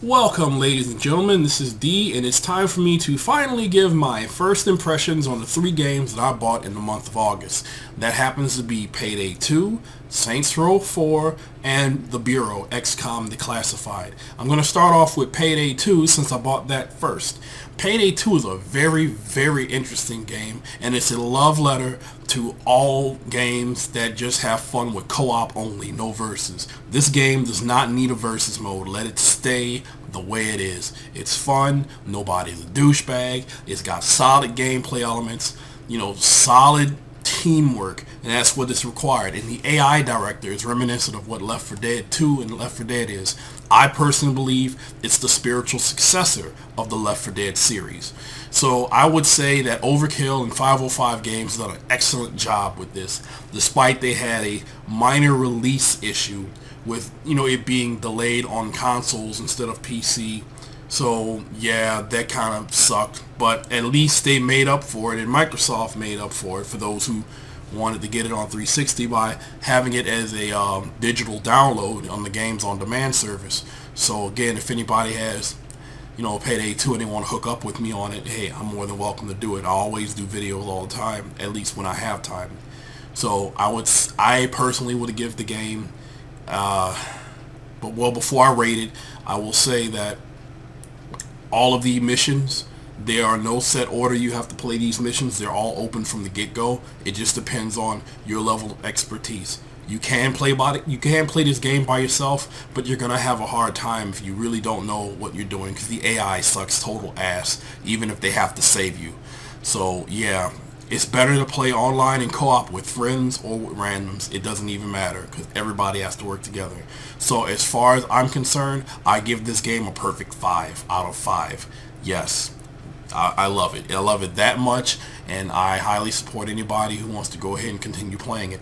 Welcome, ladies and gentlemen. This is D, and it's time for me to finally give my first impressions on the three games that I bought in the month of August. That happens to be Payday 2, Saints Row 4, and The Bureau, XCOM Declassified. I'm going to start off with Payday 2 since I bought that first. Payday 2 is a very, very interesting game, and it's a love letter to all games that just have fun with co-op only, no versus. This game does not need a versus mode. Let it stay the way it is. It's fun, nobody's a douchebag, it's got solid gameplay elements, solid teamwork, and that's what is required. And the AI director is reminiscent of what Left 4 Dead 2 and Left 4 Dead is. I personally believe it's the spiritual successor of the Left 4 Dead series. So I would say that Overkill and 505 Games done an excellent job with this, despite they had a minor release issue with it being delayed on consoles instead of PC. So yeah, that kind of sucked, but at least they made up for it, and Microsoft made up for it for those who wanted to get it on 360 by having it as a digital download on the Games on Demand service. So again, if anybody has Payday 2 and they want to hook up with me on it, hey, I'm more than welcome to do it. I always do videos all the time, at least when I have time. So I personally would give the game, before I rate it, I will say that all of the missions, there are no set order you have to play these missions. They're all open from the get-go. It just depends on your level of expertise. You can play this game by yourself, but you're gonna have a hard time if you really don't know what you're doing, because the AI sucks total ass, even if they have to save you. So yeah, it's better to play online and co-op with friends or with randoms. It doesn't even matter, because everybody has to work together. So as far as I'm concerned, I give this game a perfect 5 out of 5. Yes, I love it. I love it that much, and I highly support anybody who wants to go ahead and continue playing it.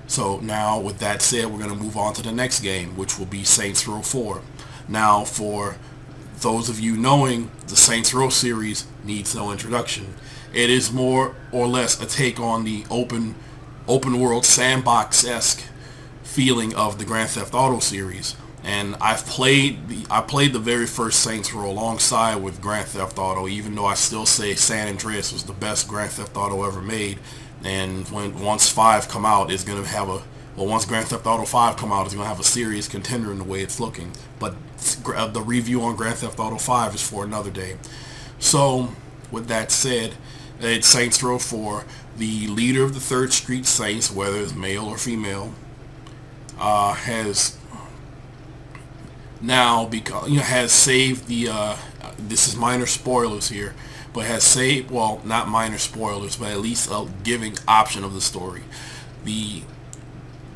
So now, with that said, we're going to move on to the next game, which will be Saints Row 4. Now, for those of you knowing, the Saints Row series needs no introduction. It is more or less a take on the open world sandbox-esque feeling of the Grand Theft Auto series. And I played the very first Saints Row alongside with Grand Theft Auto, even though I still say San Andreas was the best Grand Theft Auto ever made. And once Grand Theft Auto 5 come out, it's gonna have a serious contender in the way it's looking. But the review on Grand Theft Auto 5 is for another day. So with that said, it's Saints Row 4. The leader of the Third Street Saints, whether it's male or female, has now has saved the. This is minor spoilers here, but has saved, well, not minor spoilers, but at least a giving option of the story. The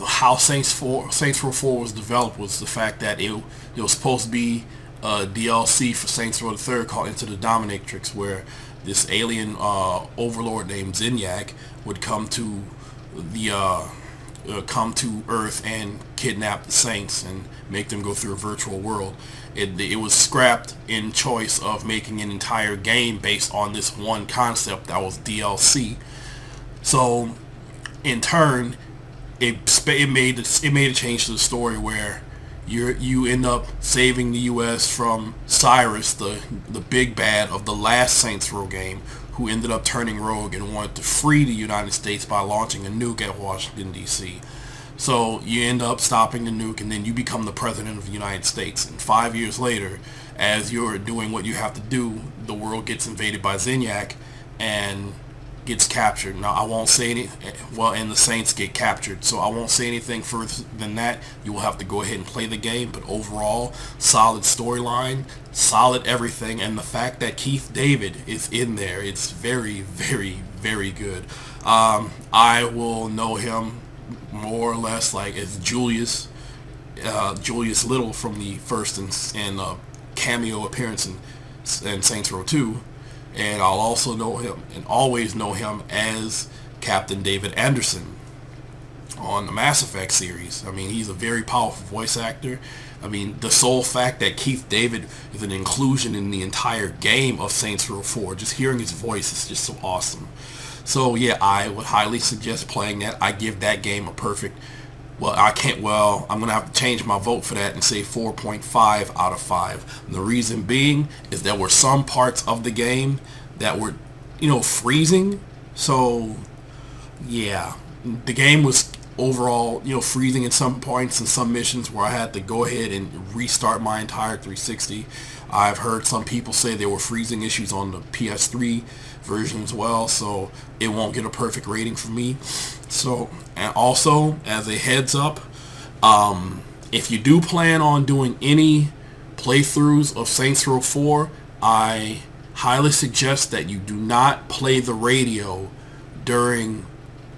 how Saints Row 4 was developed was the fact that it was supposed to be a DLC for Saints Row the Third called Into the Dominatrix, where this alien overlord named Zinyak would come to Earth and kidnap the Saints and make them go through a virtual world. It was scrapped in choice of making an entire game based on this one concept that was DLC. So in turn, it made a change to the story where you end up saving the U.S. from Cyrus, the big bad of the last Saints Row game, who ended up turning rogue and wanted to free the United States by launching a nuke at Washington, D.C. So you end up stopping the nuke, and then you become the president of the United States. And 5 years later, as you're doing what you have to do, the world gets invaded by Zinyak and gets captured. Now, I won't say any, and the Saints get captured, so I won't say anything further than that. You will have to go ahead and play the game, but overall, solid storyline, solid everything, and the fact that Keith David is in there, it's very, very, very good. I will know him more or less like as Julius Little from the first and cameo appearance in Saints Row 2. And I'll also know him and always know him as Captain David Anderson on the Mass Effect series. I mean, he's a very powerful voice actor. I mean, the sole fact that Keith David is an inclusion in the entire game of Saints Row 4, just hearing his voice is just so awesome. So yeah, I would highly suggest playing that. I give that game a perfect Well, I can't. Well, I'm gonna have to change my vote for that and say 4.5 out of 5. And the reason being is there were some parts of the game that were, freezing. So, yeah, the game was overall, freezing in some points and some missions where I had to go ahead and restart my entire 360. I've heard some people say there were freezing issues on the PS3 version as well, so it won't get a perfect rating from me. So, and also, as a heads up, if you do plan on doing any playthroughs of Saints Row 4, I highly suggest that you do not play the radio during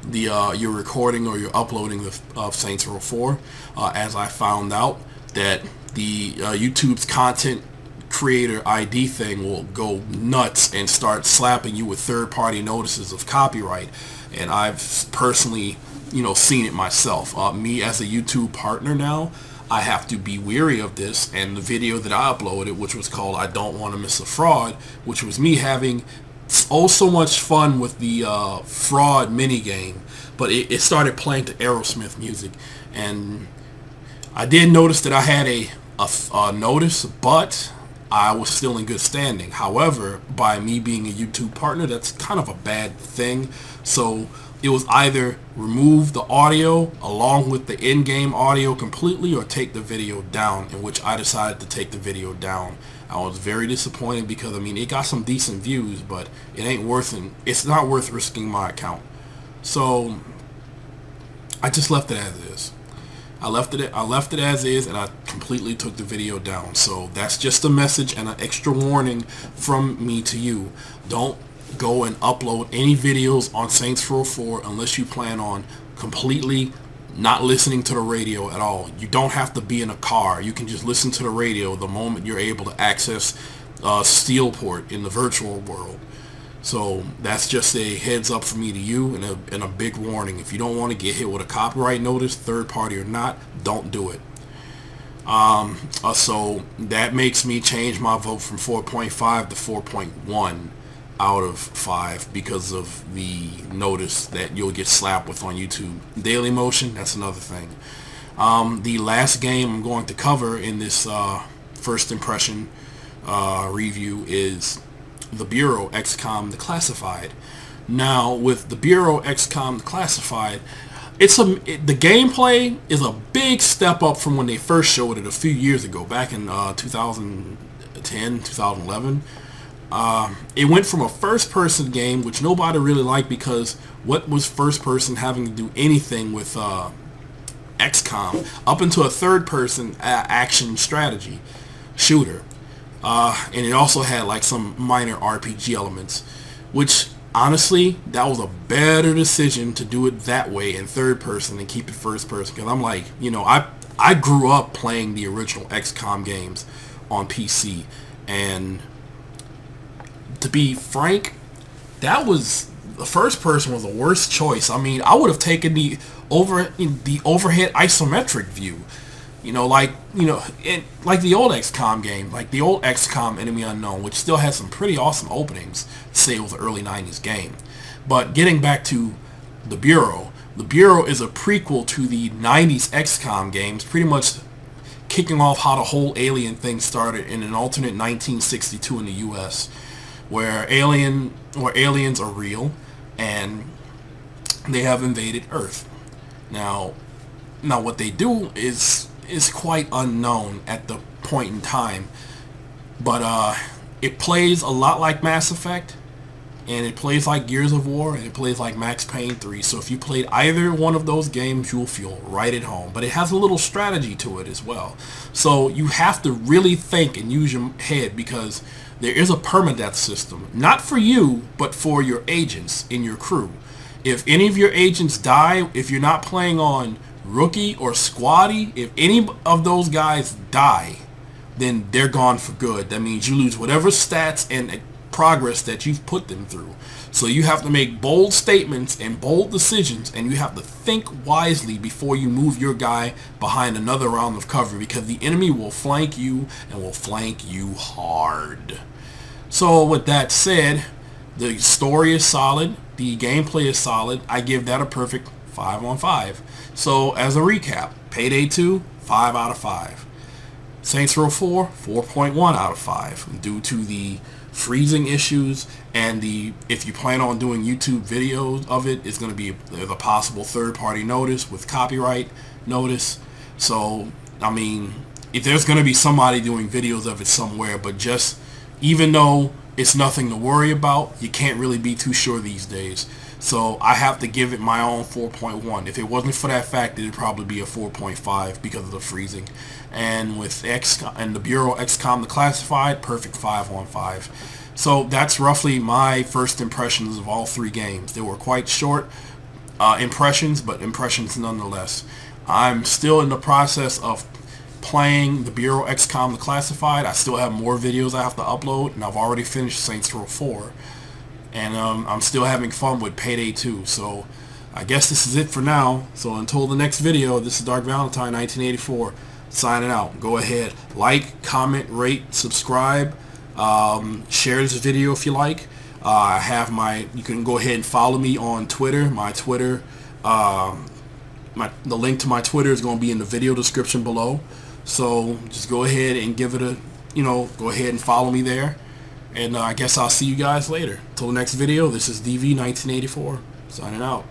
the your recording or your uploading of Saints Row 4, as I found out that the YouTube's content creator ID thing will go nuts and start slapping you with third-party notices of copyright. And I've personally, seen it myself. Me as a YouTube partner now, I have to be weary of this. And the video that I uploaded, which was called "I Don't Want to Miss a Fraud," which was me having so much fun with the fraud mini game, but it started playing to Aerosmith music, and I did notice that I had a notice, but I was still in good standing. However, by me being a YouTube partner, that's kind of a bad thing. So it was either remove the audio along with the in-game audio completely or take the video down, in which I decided to take the video down. I was very disappointed because, it got some decent views, but it's not worth risking my account. So I just left it as is. I left it as is, and I completely took the video down. So that's just a message and an extra warning from me to you. Don't go and upload any videos on Saints Row 4 unless you plan on completely not listening to the radio at all. You don't have to be in a car. You can just listen to the radio the moment you're able to access Steelport in the virtual world. So that's just a heads up for me to you, and a big warning. If you don't want to get hit with a copyright notice, third party or not, don't do it. So that makes me change my vote from 4.5 to 4.1 out of 5 because of the notice that you'll get slapped with on YouTube. Daily Motion, that's another thing. The last game I'm going to cover in this first impression review is the Bureau XCOM Declassified. Now, with the Bureau XCOM Declassified, the gameplay is a big step up from when they first showed it a few years ago, back in 2010, 2011. It went from a first-person game, which nobody really liked because what was first-person having to do anything with XCOM, up into a third-person action strategy shooter. And it also had like some minor RPG elements, which honestly, that was a better decision to do it that way in third person and keep it first person. Because I'm like, I grew up playing the original XCOM games on PC, and to be frank, the first person was the worst choice. I would have taken the overhead isometric view. Like the old XCOM game, like the old XCOM Enemy Unknown, which still has some pretty awesome openings, to say it was an early 90s game. But getting back to the Bureau is a prequel to the 90s XCOM games, pretty much kicking off how the whole alien thing started in an alternate 1962 in the US, where aliens are real and they have invaded Earth. Now what they do is quite unknown at the point in time, but it plays a lot like Mass Effect, and it plays like Gears of War, and it plays like Max Payne 3. So if you played either one of those games, you'll feel right at home. But it has a little strategy to it as well. So you have to really think and use your head, because there is a permadeath system, not for you, but for your agents in your crew. If any of your agents die, if you're not playing on Rookie or Squatty, if any of those guys die, then they're gone for good. That means you lose whatever stats and progress that you've put them through. So you have to make bold statements and bold decisions, and you have to think wisely before you move your guy behind another round of cover, because the enemy will flank you, and will flank you hard. So with that said, the story is solid, the gameplay is solid. I give that a perfect 5 on 5. So as a recap, Payday 2, 5 out of 5. Saints Row 4, 4.1 out of 5 due to the freezing issues, and if you plan on doing YouTube videos of it, it's going to be there's a possible third-party notice with copyright notice. So I mean, if there's going to be somebody doing videos of it somewhere, but just even though it's nothing to worry about, you can't really be too sure these days. So I have to give it my own 4.1. If it wasn't for that fact, it'd probably be a 4.5 because of the freezing. And with the Bureau XCOM Declassified, perfect 5 on 5. So that's roughly my first impressions of all three games. They were quite short impressions, but impressions nonetheless. I'm still in the process of playing the Bureau XCOM Declassified. I still have more videos I have to upload, and I've already finished Saints Row 4. And I'm still having fun with Payday 2. So I guess this is it for now. So until the next video, this is Dark Valentine 1984 signing out. Go ahead, like, comment, rate, subscribe, share this video if you like. I have you can go ahead and follow me on Twitter. My Twitter, the link to my Twitter is going to be in the video description below. So just go ahead and give it a, go ahead and follow me there. And I guess I'll see you guys later. Till the next video, this is DV1984, signing out.